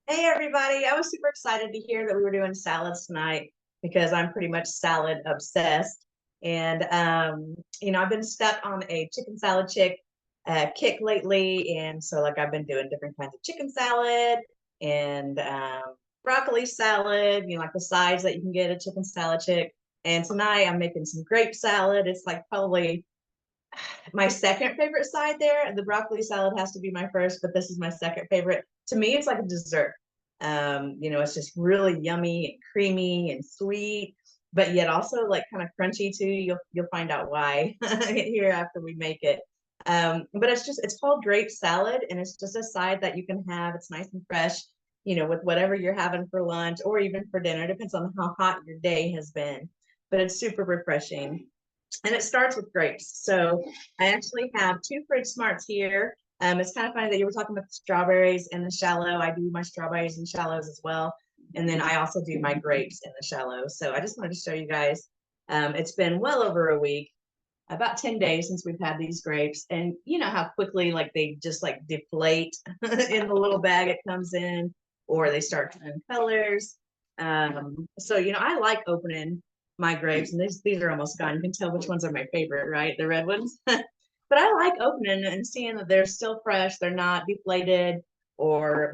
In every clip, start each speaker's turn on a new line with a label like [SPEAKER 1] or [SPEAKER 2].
[SPEAKER 1] Hey everybody, I was super excited to hear that we were doing salads tonight because I'm pretty much salad obsessed. And I've been stuck on a chicken salad kick lately. And so like I've been doing different kinds of chicken salad and broccoli salad, like the sides that you can get a chicken salad chick. And tonight I'm making some grape salad. It's like probably my second favorite side there. The broccoli salad has to be my first, but this is my second favorite. To me, it's like a dessert. It's just really yummy and creamy and sweet, but yet also like kind of crunchy too. You'll find out why here after we make it. But it's called grape salad, and it's just a side that you can have. It's nice and fresh, with whatever you're having for lunch or even for dinner. Depends on how hot your day has been, but it's super refreshing and it starts with grapes. So I actually have two fridge smarts here. It's kind of funny that you were talking about the strawberries and the shallow. I do my strawberries and shallows as well. And then I also do my grapes in the shallow. So I just wanted to show you guys. It's been well over a week, about 10 days since we've had these grapes. And you know how quickly like they just like deflate in the little bag it comes in, or they start turning colors. I like opening my grapes, and these are almost gone. You can tell which ones are my favorite, right? The red ones. But I like opening and seeing that they're still fresh, they're not deflated or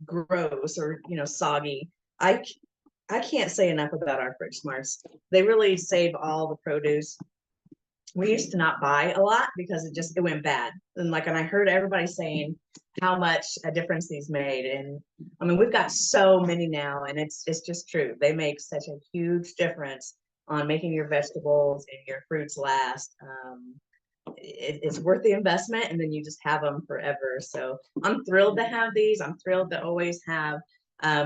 [SPEAKER 1] gross or soggy. I I can't say enough about our fridge smarts. They really save all the produce. We used to not buy a lot because it went bad. And I heard everybody saying how much a difference these made. And I mean, we've got so many now, and it's just true. They make such a huge difference on making your vegetables and your fruits last. It's worth the investment, and then you just have them forever. So I'm thrilled to have these. I'm thrilled to always have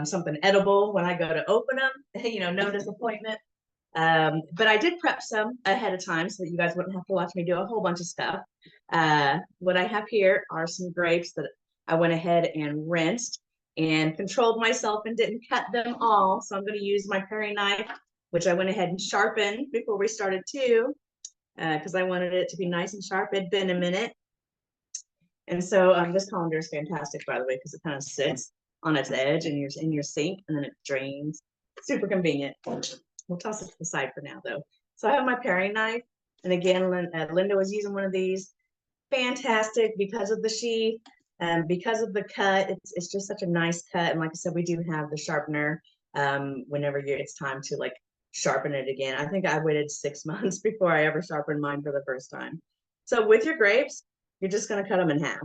[SPEAKER 1] something edible when I go to open them. No disappointment. But I did prep some ahead of time so that you guys wouldn't have to watch me do a whole bunch of stuff. What I have here are some grapes that I went ahead and rinsed and controlled myself and didn't cut them all. So I'm going to use my paring knife, which I went ahead and sharpened before we started too, because I wanted it to be nice and sharp. It'd been a minute. And so this colander is fantastic, by the way, because it kind of sits on its edge and you're in your sink and then it drains. Super convenient. We'll toss it to the side for now, though. So I have my paring knife. And again, Linda was using one of these. Fantastic because of the sheath and because of the cut. It's just such a nice cut. And like I said, we do have the sharpener whenever it's time to like sharpen it again. I think I waited 6 months before I ever sharpened mine for the first time. So with your grapes, you're just going to cut them in half.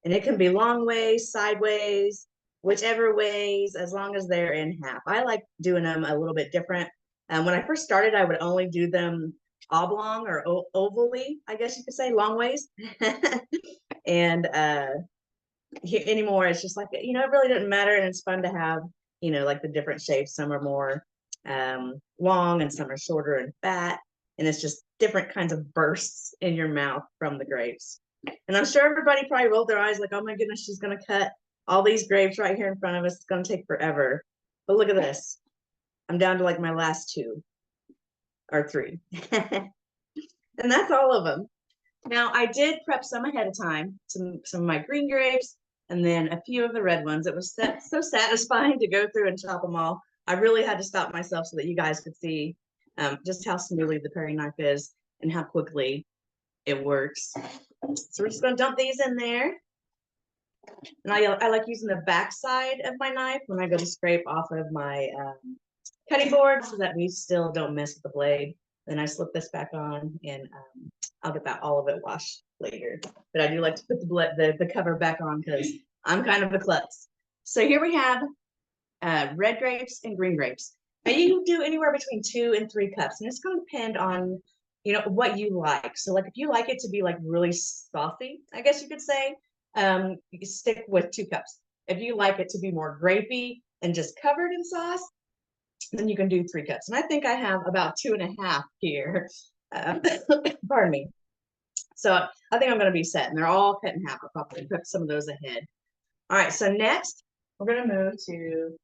[SPEAKER 1] And it can be long ways, sideways, whichever ways, as long as they're in half. I like doing them a little bit different. When I first started, I would only do them oblong or ovally, I guess you could say, long ways. And anymore, it's just like, it really doesn't matter. And it's fun to have, like the different shapes. Some are more long and some are shorter and fat. And it's just different kinds of bursts in your mouth from the grapes. And I'm sure everybody probably rolled their eyes like, oh my goodness, she's going to cut all these grapes right here in front of us. It's going to take forever. But look at this. I'm down to like my last two or three. And that's all of them. Now, I did prep some ahead of time, some of my green grapes, and then a few of the red ones. It was so satisfying to go through and chop them all. I really had to stop myself so that you guys could see just how smoothly the paring knife is and how quickly it works. So we're just going to dump these in there. And I like using the back side of my knife when I go to scrape off of my cutting board so that we still don't mess with the blade. Then I slip this back on and I'll get all of it washed later. But I do like to put the cover back on because I'm kind of a klutz. So here we have red grapes and green grapes. Now you do anywhere between 2 and 3 cups, and it's going to depend on what you like. So like if you like it to be like really saucy, I guess you could say, you stick with 2 cups. If you like it to be more grapey and just covered in sauce, then you can do 3 cups. And I think I have about 2.5 here. Pardon me. So I think I'm going to be set, and they're all cut in half. I'll probably put some of those ahead. All right, so next we're going to move to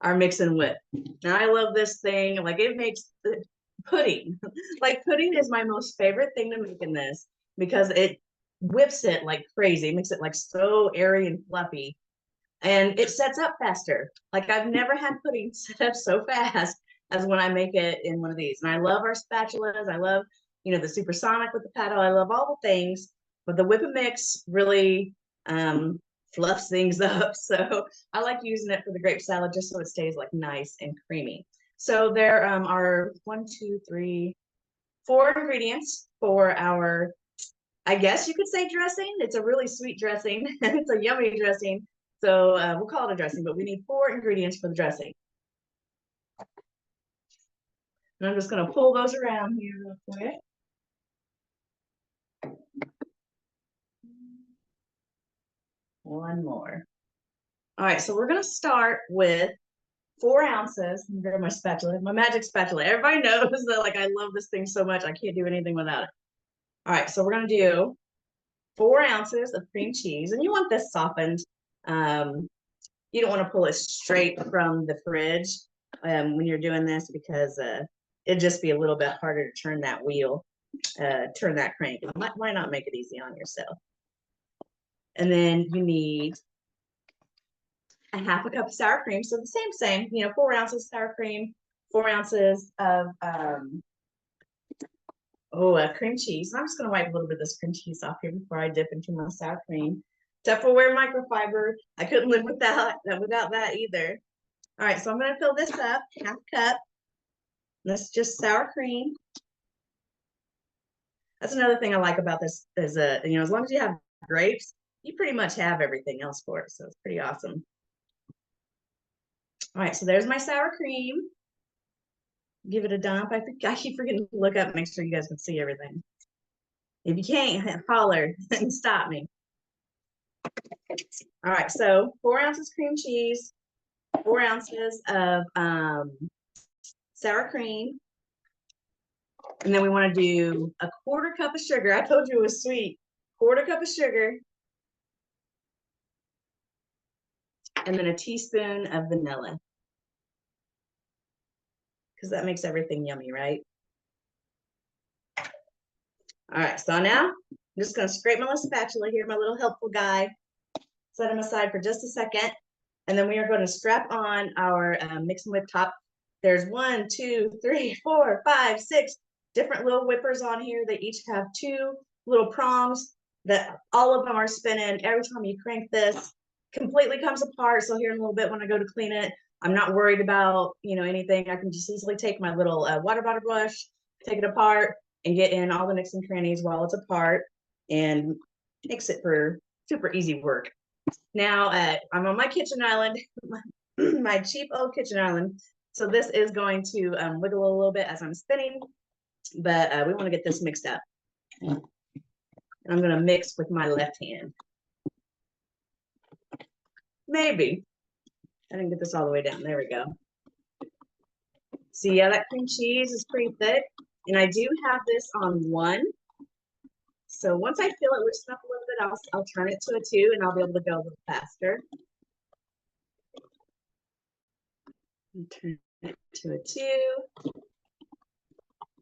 [SPEAKER 1] our mix and whip. Now I love this thing. Like it makes pudding. Like pudding is my most favorite thing to make in this because it whips it like crazy. It makes it like so airy and fluffy. and it sets up faster. Like I've never had pudding set up so fast as when I make it in one of these. And I love our spatulas. I love, the supersonic with the paddle. I love all the things, but the whip and mix really fluffs things up. So I like using it for the grape salad just so it stays like nice and creamy. So there are 1, 2, 3, 4 ingredients for our, I guess you could say, dressing. It's a really sweet dressing. It's a yummy dressing. So we'll call it a dressing, but we need 4 ingredients for the dressing. And I'm just going to pull those around here real quick. One more. All right, so we're going to start with 4 ounces. I'm grab my spatula, my magic spatula. Everybody knows that like I love this thing so much. I can't do anything without it. All right, so we're going to do 4 ounces of cream cheese, and you want this softened. You don't want to pull it straight from the fridge when you're doing this because it'd just be a little bit harder to turn that wheel, turn that crank. Why not make it easy on yourself? And then you need a 1/2 cup of sour cream. So the same, 4 ounces of sour cream, 4 ounces of cream cheese. And I'm just going to wipe a little bit of this cream cheese off here before I dip into my sour cream. Tupperware microfiber. I couldn't live without that either. All right, so I'm going to fill this up, 1/2 cup. This is just sour cream. That's another thing I like about this is, as long as you have grapes, you pretty much have everything else for it. So it's pretty awesome. All right, so there's my sour cream. Give it a dump. I keep forgetting to look up, make sure you guys can see everything. If you can't, holler and stop me. All right, so 4 ounces cream cheese, 4 ounces of sour cream. And then we want to do a 1/4 cup of sugar. I told you it was sweet. 1/4 cup of sugar. And then a teaspoon of vanilla. Because that makes everything yummy, right? All right, so now I'm just going to scrape my little spatula here, my little helpful guy. Set them aside for just a second. And then we are going to strap on our mix and whip top. There's 1, 2, 3, 4, 5, 6 different little whippers on here. They each have 2 little prongs that all of them are spinning. Every time you crank this, completely comes apart. So here in a little bit when I go to clean it, I'm not worried about, anything. I can just easily take my little water bottle brush, take it apart, and get in all the nicks and crannies while it's apart, and makes it for super easy work. Now I'm on my kitchen island, my cheap old kitchen island. So this is going to wiggle a little bit as I'm spinning, but we want to get this mixed up. And I'm going to mix with my left hand. Maybe. I didn't get this all the way down. There we go. See, yeah, that cream cheese is pretty thick. And I do have this on 1. So once I feel it loosen up a little bit, I'll turn it to a 2 and I'll be able to go a little faster. Turn it to a 2.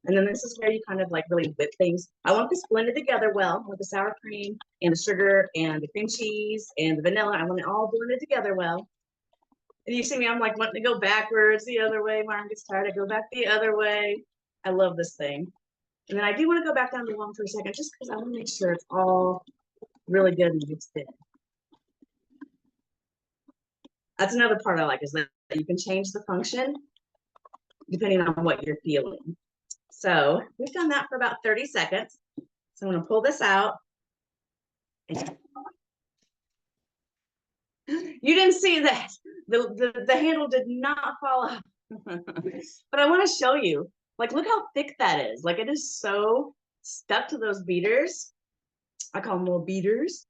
[SPEAKER 1] And then this is where you kind of like really whip things. I want this blended together well with the sour cream and the sugar and the cream cheese and the vanilla. I want it all blended together well. And you see me, I'm like wanting to go backwards the other way. My arm gets tired, I go back the other way. I love this thing. And then I do want to go back down to 1 for a second, just because I want to make sure it's all really good and mixed in. That's another part I like, is that you can change the function depending on what you're feeling. So we've done that for about 30 seconds. So I'm going to pull this out. You didn't see that. The handle did not fall off. But I want to show you. Like, look how thick that is. Like, it is so stuck to those beaters. I call them little beaters.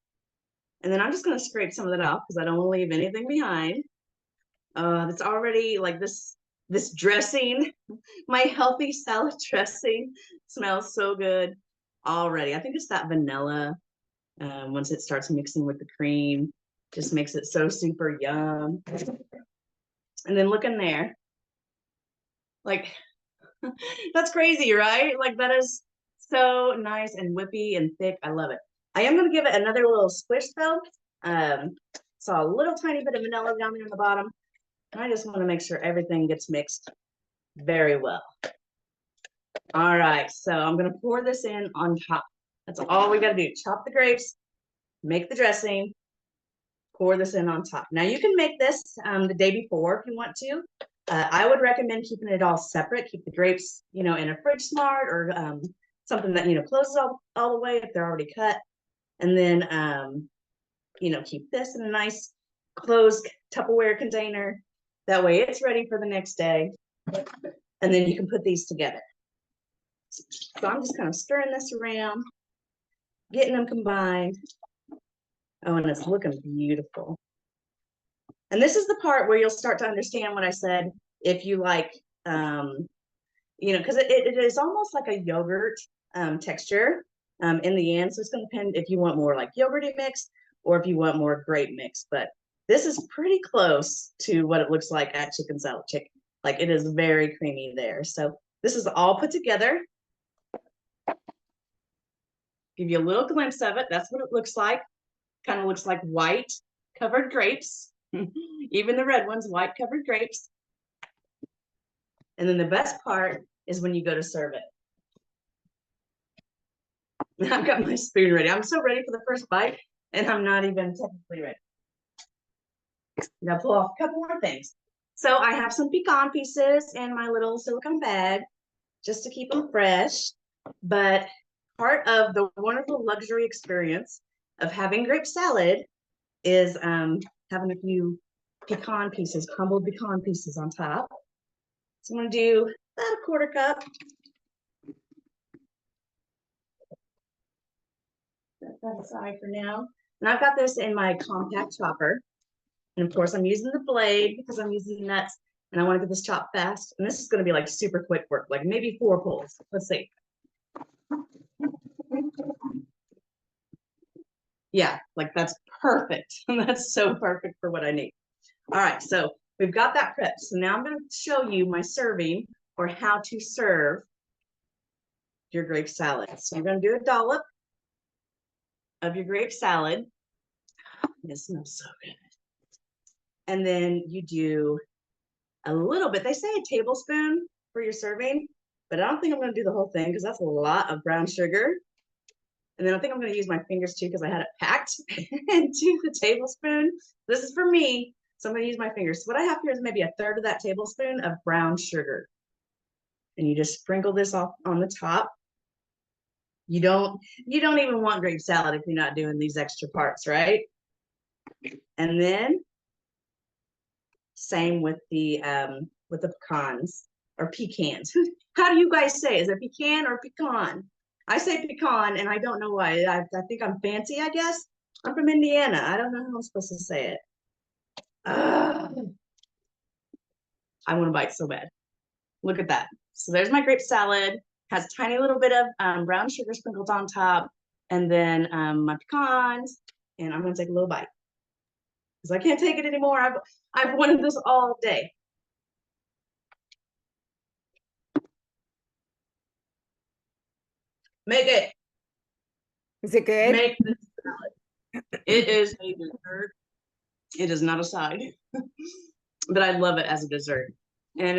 [SPEAKER 1] And then I'm just going to scrape some of that off because I don't want to leave anything behind. It's already like this dressing, my healthy salad dressing smells so good already. I think it's that vanilla. Once it starts mixing with the cream, just makes it so super yum. And then look in there. Like, that's crazy, right? Like, that is so nice and whippy and thick. I love it. I am going to give it another little squish though. saw a little tiny bit of vanilla down there on the bottom. And I just want to make sure everything gets mixed very well. All right, so I'm gonna pour this in on top. That's all we gotta do. Chop the grapes, make the dressing, pour this in on top. Now you can make this the day before if you want to. I would recommend keeping it all separate. Keep the grapes, in a fridge smart or something that, closes all the way if they're already cut. And then, keep this in a nice closed Tupperware container. That way it's ready for the next day. And then you can put these together. So I'm just kind of stirring this around, getting them combined. Oh, and it's looking beautiful. And this is the part where you'll start to understand what I said. If you like, because it is almost like a yogurt texture in the end. So it's going to depend if you want more like yogurty mix or if you want more grape mix. But this is pretty close to what it looks like at Chicken Salad Chicken. Like it is very creamy there. So this is all put together. Give you a little glimpse of it. That's what it looks like. Kind of looks like white covered grapes. Even the red ones, white covered grapes. And then the best part is when you go to serve it. I've got my spoon ready. I'm so ready for the first bite, and I'm not even technically ready. Now pull off a couple more things. So I have some pecan pieces in my little silicone bag just to keep them fresh. But part of the wonderful luxury experience of having grape salad is having a few pecan pieces, crumbled pecan pieces on top. So I'm going to do about a quarter cup. Set that aside for now. And I've got this in my compact chopper. And of course, I'm using the blade because I'm using the nuts and I want to get this chopped fast. And this is going to be like super quick work, like maybe 4 pulls. Let's see. Yeah, like that's perfect. That's so perfect for what I need. All right, so we've got that prepped. So now I'm going to show you my serving or how to serve your grape salad. So you're going to do a dollop of your grape salad. It smells so good. And then you do a little bit. They say a tablespoon for your serving, but I don't think I'm going to do the whole thing because that's a lot of brown sugar. And then I think I'm going to use my fingers too because I had it packed into the tablespoon. This is for me, so I'm going to use my fingers. So what I have here is maybe a third of that tablespoon of brown sugar. And you just sprinkle this off on the top. You don't even want grape salad if you're not doing these extra parts, right? And then same with the pecans or pecans. How do you guys say? Is it pecan or pecan? I say pecan, and I don't know why. I think I'm fancy, I guess. I'm from Indiana. I don't know how I'm supposed to say it. I want to bite so bad. Look at that. So there's my grape salad. Has a tiny little bit of brown sugar sprinkled on top. And then my pecans. And I'm going to take a little bite. Because I can't take it anymore. I've wanted this all day. Make it.
[SPEAKER 2] Is it good?
[SPEAKER 1] Make this salad. It is a dessert. It is not a side. But I love it as a dessert.